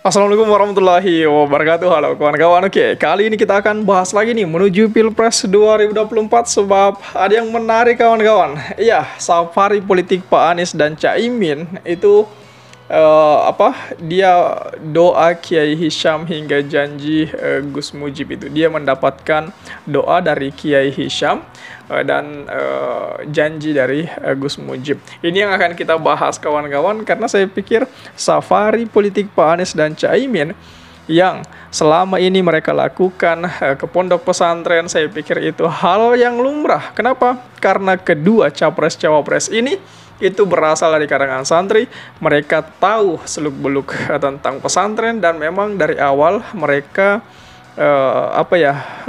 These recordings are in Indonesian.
Assalamualaikum warahmatullahi wabarakatuh. Halo kawan-kawan. Oke, kali ini kita akan bahas lagi nih menuju Pilpres 2024 sebab ada yang menarik kawan-kawan. Iya, safari politik Pak Anies dan Caimin itu dia doa Kiai Hisham hingga janji Gus Mujib itu. Dia mendapatkan doa dari Kiai Hisham dan janji dari Gus Mujib. Ini yang akan kita bahas kawan-kawan karena saya pikir safari politik Pak Anies dan Caimin yang selama ini mereka lakukan ke pondok pesantren, saya pikir itu hal yang lumrah. Kenapa? Karena kedua capres-cawapres ini itu berasal dari kalangan santri. Mereka tahu seluk-beluk tentang pesantren dan memang dari awal mereka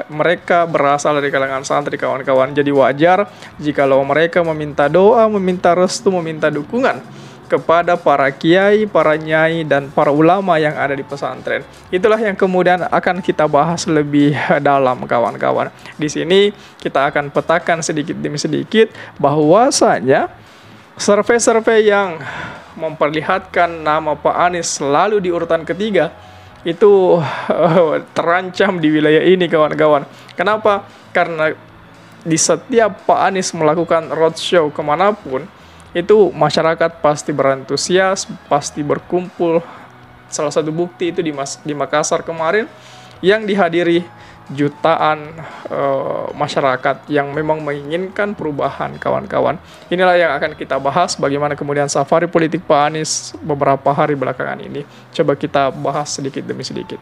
mereka berasal dari kalangan santri kawan-kawan. Jadi wajar jikalau mereka meminta doa, meminta restu, meminta dukungan kepada para kiai, para nyai, dan para ulama yang ada di pesantren. Itulah yang kemudian akan kita bahas lebih dalam kawan-kawan. Di sini kita akan petakan sedikit demi sedikit bahwasanya survei-survei yang memperlihatkan nama Pak Anies selalu di urutan ketiga itu terancam di wilayah ini kawan-kawan. Kenapa? Karena di setiap Pak Anies melakukan roadshow kemanapun, itu masyarakat pasti berantusias, pasti berkumpul. Salah satu bukti itu di Makassar kemarin yang dihadiri jutaan masyarakat yang memang menginginkan perubahan kawan-kawan. Inilah yang akan kita bahas bagaimana kemudian safari politik Pak Anies beberapa hari belakangan ini. Coba kita bahas sedikit demi sedikit.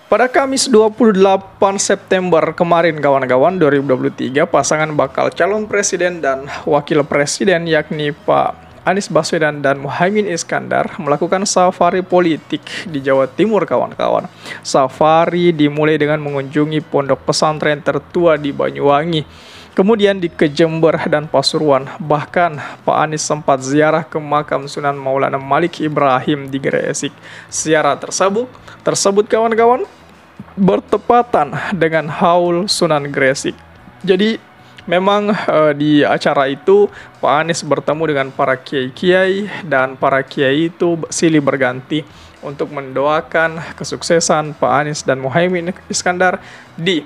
Pada Kamis 28 September kemarin kawan-kawan 2023, pasangan bakal calon presiden dan wakil presiden yakni Pak Anies Baswedan dan Muhaimin Iskandar melakukan safari politik di Jawa Timur kawan-kawan. Safari dimulai dengan mengunjungi pondok pesantren tertua di Banyuwangi, kemudian di Jember dan Pasuruan. Bahkan Pak Anies sempat ziarah ke makam Sunan Maulana Malik Ibrahim di Gresik. Ziarah tersebut kawan-kawan bertepatan dengan Haul Sunan Gresik. Jadi memang di acara itu Pak Anies bertemu dengan para kiai-kiai dan para kiai itu silih berganti untuk mendoakan kesuksesan Pak Anies dan Muhaimin Iskandar di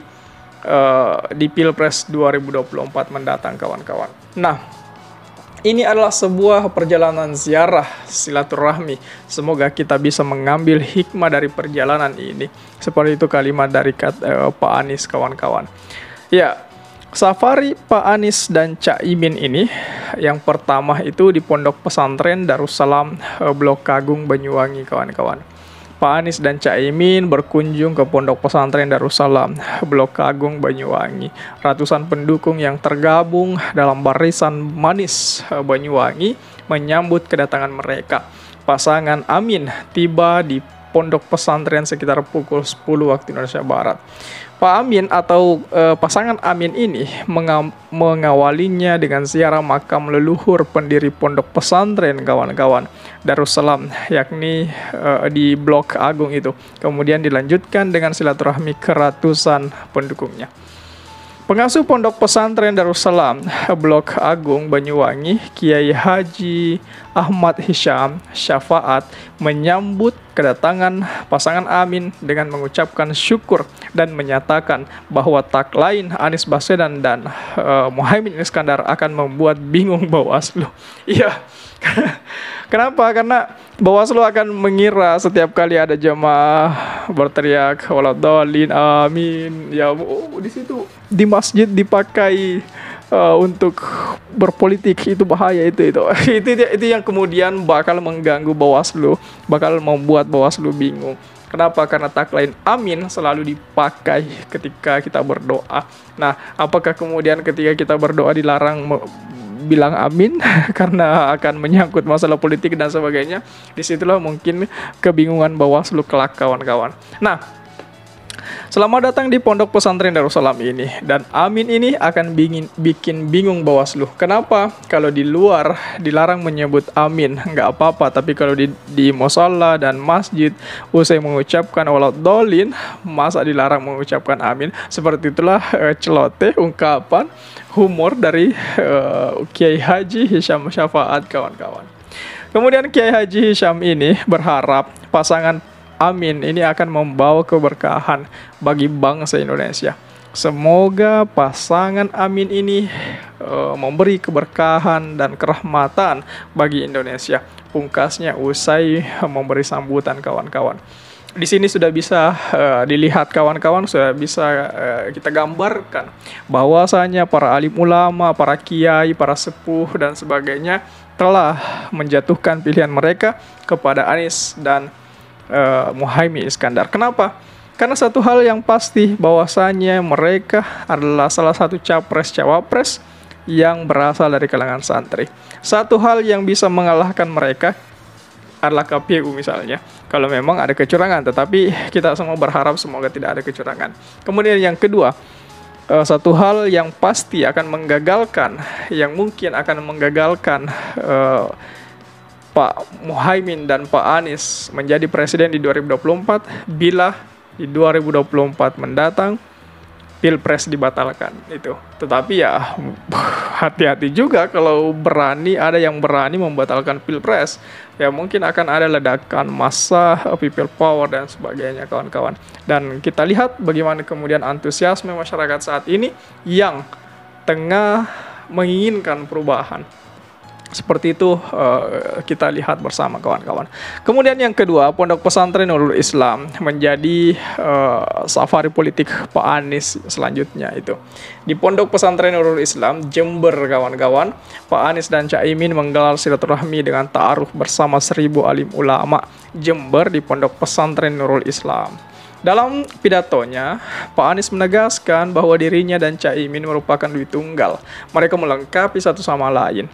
Pilpres 2024 mendatang kawan-kawan. Nah, ini adalah sebuah perjalanan ziarah silaturahmi. Semoga kita bisa mengambil hikmah dari perjalanan ini. Seperti itu kalimat dari Pak Anies kawan-kawan. Ya, safari Pak Anies dan Caimin ini yang pertama itu di Pondok Pesantren Darussalam Blok Kagung Banyuwangi kawan-kawan. Pak Anies dan Caimin berkunjung ke Pondok Pesantren Darussalam Blok Kagung Banyuwangi. Ratusan pendukung yang tergabung dalam barisan manis Banyuwangi menyambut kedatangan mereka. Pasangan Amin tiba di Pondok Pesantren sekitar pukul 10 waktu Indonesia Barat. Pak Amin atau pasangan Amin ini mengawalinya dengan ziarah makam leluhur pendiri pondok pesantren kawan-kawan Darussalam, yakni di Blok Agung itu. Kemudian dilanjutkan dengan silaturahmi ke ratusan pendukungnya. Pengasuh Pondok Pesantren Darussalam Blok Agung Banyuwangi, Kiai Haji Ahmad Hisham Syafaat menyambut kedatangan pasangan Amin dengan mengucapkan syukur dan menyatakan bahwa tak lain Anies Baswedan dan Muhaimin Iskandar akan membuat bingung Bawaslu. Iya. Kenapa? Karena Bawaslu akan mengira setiap kali ada jamaah berteriak waladhdallin amin. Ya, di situ di masjid dipakai untuk berpolitik, itu bahaya itu yang kemudian bakal mengganggu Bawaslu, bakal membuat Bawaslu bingung. Kenapa? Karena tagline Amin selalu dipakai ketika kita berdoa. Nah, apakah kemudian ketika kita berdoa dilarang bilang amin karena akan menyangkut masalah politik dan sebagainya? Disitulah mungkin kebingungan Bawaslu kelak kawan-kawan. Nah, Selamat datang di Pondok Pesantren Darussalam ini. Dan amin ini akan bikin bingung Bawaslu. Kenapa? Kalau di luar dilarang menyebut amin, nggak apa-apa. Tapi kalau di musholla dan masjid, usai mengucapkan waladhdallin, masa dilarang mengucapkan amin? Seperti itulah celoteh, ungkapan, humor dari Kiai Haji Hisyam Syafaat, kawan-kawan. Kemudian Kiai Haji Hisyam ini berharap pasangan amin ini akan membawa keberkahan bagi bangsa Indonesia. Semoga pasangan amin ini memberi keberkahan dan kerahmatan bagi Indonesia. Pungkasnya usai memberi sambutan, kawan-kawan. Di sini sudah bisa dilihat, kawan-kawan, sudah bisa kita gambarkan bahwasanya para alim ulama, para kiai, para sepuh dan sebagainya telah menjatuhkan pilihan mereka kepada Anies dan Muhaimin Iskandar. Kenapa? Karena satu hal yang pasti, bahwasanya mereka adalah salah satu capres-cawapres yang berasal dari kalangan santri. Satu hal yang bisa mengalahkan mereka adalah KPU misalnya, kalau memang ada kecurangan, tetapi kita semua berharap semoga tidak ada kecurangan. Kemudian yang kedua, satu hal yang pasti akan menggagalkan, yang mungkin akan menggagalkan Pak Muhaimin dan Pak Anies menjadi presiden di 2024 bila di 2024 mendatang Pilpres dibatalkan itu. Tetapi ya hati-hati juga kalau ada yang berani membatalkan Pilpres. Ya mungkin akan ada ledakan massa, people power dan sebagainya, kawan-kawan. Dan kita lihat bagaimana kemudian antusiasme masyarakat saat ini yang tengah menginginkan perubahan. Seperti itu kita lihat bersama, kawan-kawan. Kemudian yang kedua, Pondok Pesantren Nurul Islam menjadi safari politik Pak Anies selanjutnya itu. Di Pondok Pesantren Nurul Islam Jember, kawan-kawan, Pak Anies dan Caimin menggelar silaturahmi dengan ta'aruf bersama 1000 alim ulama Jember di Pondok Pesantren Nurul Islam. Dalam pidatonya, Pak Anies menegaskan bahwa dirinya dan Caimin merupakan dui tunggal. Mereka melengkapi satu sama lain.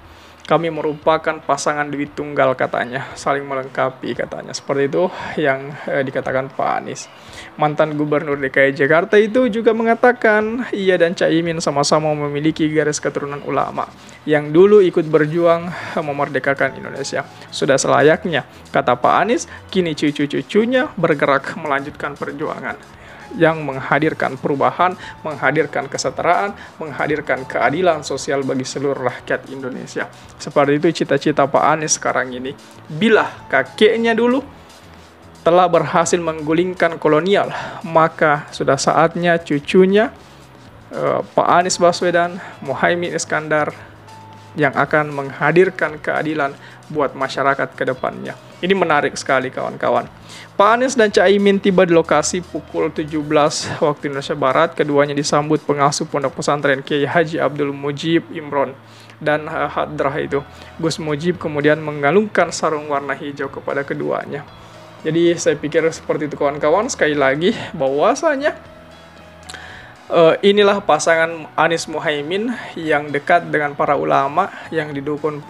Kami merupakan pasangan duit tunggal, katanya, saling melengkapi, katanya. Seperti itu yang dikatakan Pak Anies. Mantan Gubernur DKI Jakarta itu juga mengatakan ia dan Caimin sama-sama memiliki garis keturunan ulama yang dulu ikut berjuang memerdekakan Indonesia. Sudah selayaknya, kata Pak Anies, kini cucu-cucunya bergerak melanjutkan perjuangan yang menghadirkan perubahan, menghadirkan kesetaraan, menghadirkan keadilan sosial bagi seluruh rakyat Indonesia. Seperti itu cita-cita Pak Anies sekarang ini. Bila kakeknya dulu telah berhasil menggulingkan kolonial, maka sudah saatnya cucunya Pak Anies Baswedan, Muhaimin Iskandar yang akan menghadirkan keadilan buat masyarakat ke depannya. Ini menarik sekali, kawan-kawan. Pak Anies dan Caimin tiba di lokasi pukul 17 waktu Indonesia Barat. Keduanya disambut pengasuh Pondok Pesantren Kiai Haji Abdul Mujib Imron dan hadrah itu. Gus Mujib kemudian mengalungkan sarung warna hijau kepada keduanya. Jadi saya pikir seperti itu, kawan-kawan. Sekali lagi bahwasanya inilah pasangan Anies Muhaimin yang dekat dengan para ulama, yang didukung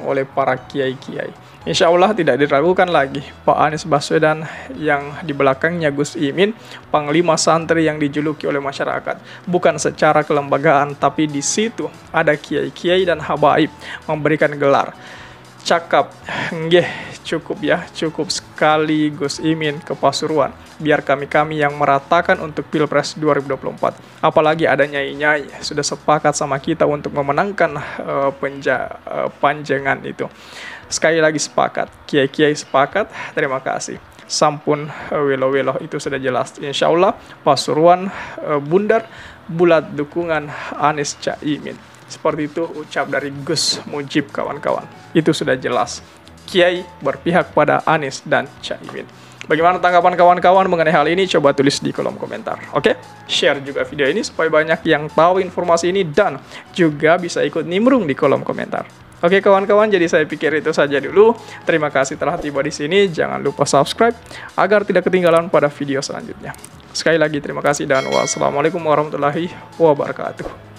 oleh para kiai-kiai. Insya Allah tidak diragukan lagi, Pak Anies Baswedan yang di belakangnya Gus Imin, panglima santri yang dijuluki oleh masyarakat. Bukan secara kelembagaan, tapi di situ ada kiai-kiai dan habaib memberikan gelar. Cakap, nggih, cukup sekali Gus Imin ke Pasuruan. Biar kami yang meratakan untuk Pilpres 2024. Apalagi ada nyai-nyai sudah sepakat sama kita untuk memenangkan panjangan itu. Sekali lagi sepakat, kiai-kiai sepakat, terima kasih. Sampun welo-welo itu sudah jelas. Insya Allah Pasuruan bundar bulat dukungan Anies Caimin. Seperti itu ucap dari Gus Mujib, kawan-kawan. Itu sudah jelas. Kiai berpihak pada Anies dan Caimin. Bagaimana tanggapan kawan-kawan mengenai hal ini? Coba tulis di kolom komentar. Oke? Share juga video ini supaya banyak yang tahu informasi ini dan juga bisa ikut nimbrung di kolom komentar. Oke kawan-kawan, jadi saya pikir itu saja dulu. Terima kasih telah tiba di sini. Jangan lupa subscribe agar tidak ketinggalan pada video selanjutnya. Sekali lagi terima kasih dan wassalamualaikum warahmatullahi wabarakatuh.